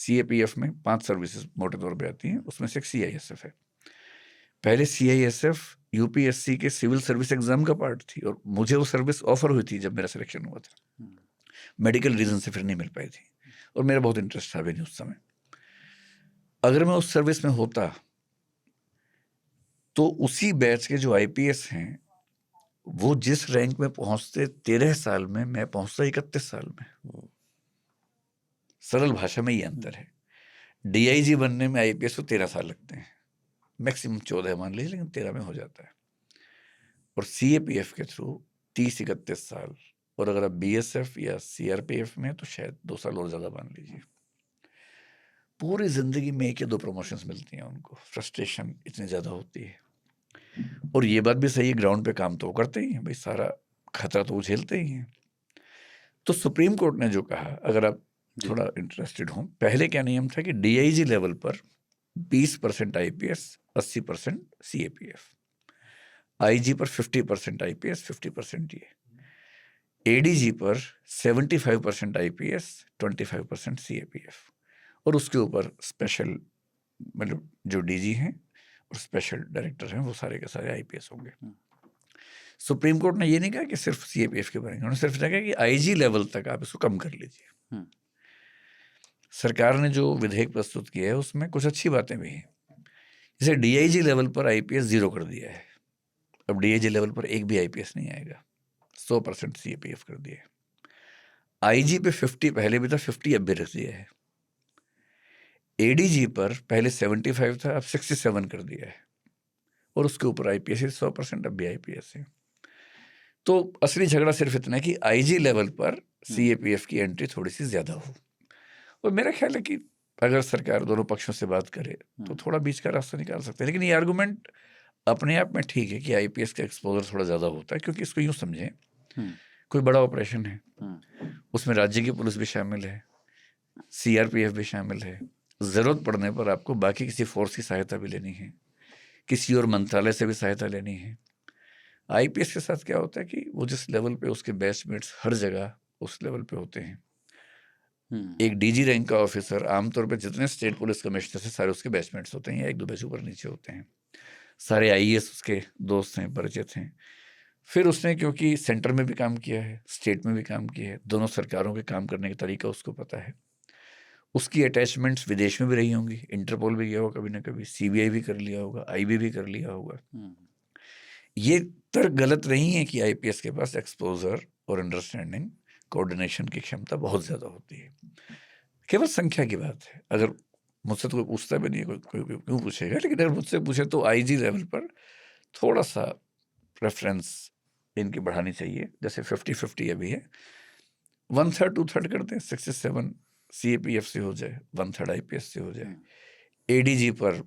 CAPF में 5 services मोटे तौर पे आती हैं, उसमें से एक CISF है। पहले CISF UPSC के सिविल सर्विस एग्जाम का पार्ट थी और मुझे वो सर्विस ऑफर हुई थी जब मेरा सिलेक्शन हुआ था। मेडिकल रीजन से फिर नहीं मिल पाई थी और मेरा बहुत इंटरेस्ट था भी नहीं उस समय। अगर मैं उस सर्विस में होता तो उसी बैच के जो IPS हैं वो जिस रैंक में पहुंचते 13 साल में, मैं पहुंचता 31 साल में। सरल भाषा में ये अंतर है। DIG बनने में IPS को 13 साल लगते हैं, मैक्सिमम 14 मान लीजिए, लेकिन 13 में हो जाता है। और CAPF के थ्रू 30-31 साल, और अगर आप BSF या CRPF में तो शायद 2 साल और ज़्यादा मान लीजिए। पूरी ज़िंदगी में 1 या 2 प्रमोशंस मिलती हैं उनको। फ्रस्ट्रेशन इतनी ज़्यादा होती है। और ये बात भी सही है, ग्राउंड पे काम तो वो करते ही हैं भाई, सारा खतरा तो वो झेलते ही हैं। तो सुप्रीम कोर्ट ने जो कहा, अगर आप थोड़ा इंटरेस्टेड हों, पहले क्या नियम था कि DIG लेवल पर 20% IPS, 80% CAPF, IG पर 50% IPS, 50% ये, ADG पर 75% IPS, 25% CAPF, और उसके ऊपर स्पेशल मतलब जो DG हैं और स्पेशल डायरेक्टर हैं वो सारे के सारे IPS होंगे। सुप्रीम कोर्ट ने ये नहीं कहा कि सिर्फ CAPF के बनेंगे, उन्होंने सिर्फ कहा कि IG लेवल तक आप इसको कम कर लीजिए। सरकार ने जो विधेयक प्रस्तुत किया है उसमें कुछ अच्छी बातें भी हैं। जैसे DIG लेवल पर IPS 0 कर दिया है, अब DIG लेवल पर एक भी IPS नहीं आएगा, 100% CAPF कर दिया है। IG पे 50 पहले भी था, 50 अब भी रख दिया है। ADG पर पहले 75 था, अब 67 कर दिया है, और उसके ऊपर IPS है 100%, अब भी IPS है। तो असली झगड़ा सिर्फ इतना है कि IG लेवल पर CAPF की एंट्री थोड़ी सी ज्यादा हो। और मेरा ख्याल है कि अगर सरकार दोनों पक्षों से बात करे तो थोड़ा बीच का रास्ता निकाल सकते हैं। लेकिन ये आर्गुमेंट अपने आप में ठीक है कि IPS का एक्सपोजर थोड़ा ज़्यादा होता है, क्योंकि इसको यूँ समझें, कोई बड़ा ऑपरेशन है, उसमें राज्य की पुलिस भी शामिल है, CRPF भी शामिल है, ज़रूरत पड़ने पर आपको बाकी किसी फोर्स की सहायता भी लेनी है, किसी और मंत्रालय से भी सहायता लेनी है। IPS के साथ क्या होता है कि वो जिस लेवल पे उसके बैचमेट्स हर जगह उस लेवल पे होते हैं। एक DG रैंक का ऑफिसर आमतौर पे जितने स्टेट पुलिस कमिश्नर से सारे उसके बैचमेट्स होते हैं, या 1-2 बैच ऊपर नीचे होते हैं। सारे IAS उसके दोस्त हैं, परिचित हैं। फिर उसने क्योंकि सेंटर में भी काम किया है, स्टेट में भी काम किया है, दोनों सरकारों के काम करने का तरीका उसको पता है। उसकी अटैचमेंट्स विदेश में भी रही होंगी, इंटरपोल भी गया होगा कभी ना कभी, CBI भी कर लिया होगा, IB भी कर लिया होगा। ये तर्क गलत नहीं है कि IPS के पास एक्सपोजर और अंडरस्टैंडिंग, कोऑर्डिनेशन की क्षमता बहुत ज़्यादा होती है। केवल संख्या की बात है। अगर मुझसे तो कोई पूछता भी नहीं है, कोई क्यों पूछेगा, लेकिन अगर मुझसे पूछे तो IG लेवल पर थोड़ा सा प्रेफरेंस इनकी बढ़ानी चाहिए। जैसे 50-50 अभी है, 1/3 2/3 कर दें, 67 CAPF से हो जाए, 1/3 IPS से हो जाए। ADG पर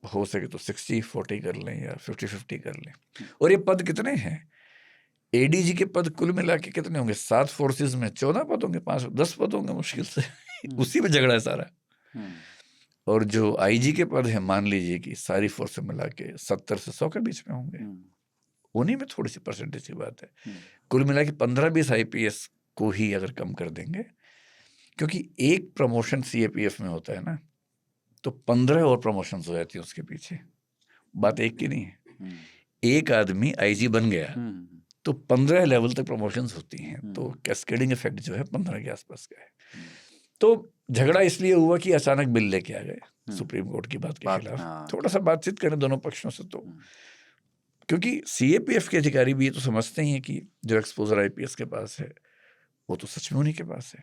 हो सके तो 60-40 कर लें या 50-50 कर लें। और ये पद कितने हैं? ADG के पद कुल मिला के कितने होंगे? 7 फोर्सेज में 14 पद होंगे, 5-10 पद होंगे मुश्किल से। उसी में झगड़ा है सारा। और जो IG के पद हैं, मान लीजिए कि सारी फोर्स मिला के 70 से 100 के बीच में होंगे, उन्हीं में थोड़ी सी परसेंटेज की बात है। कुल मिला के 15-20 IPS को ही अगर कम कर देंगे, क्योंकि एक प्रमोशन CAPF में होता है ना, तो 15 और प्रमोशन हो जाती है उसके पीछे। बात एक की नहीं है। एक आदमी IG बन गया तो 15 लेवल तक प्रमोशंस होती हैं, तो कैस्केडिंग इफेक्ट जो है 15 के आसपास का है। तो झगड़ा इसलिए हुआ कि अचानक बिल लेके आ गए सुप्रीम कोर्ट की बात के खिलाफ। थोड़ा सा बातचीत करें दोनों पक्षों से, तो क्योंकि CAPF के अधिकारी भी ये तो समझते ही हैं कि जो एक्सपोजर IPS के पास है वो तो सच में उन्हीं के पास है।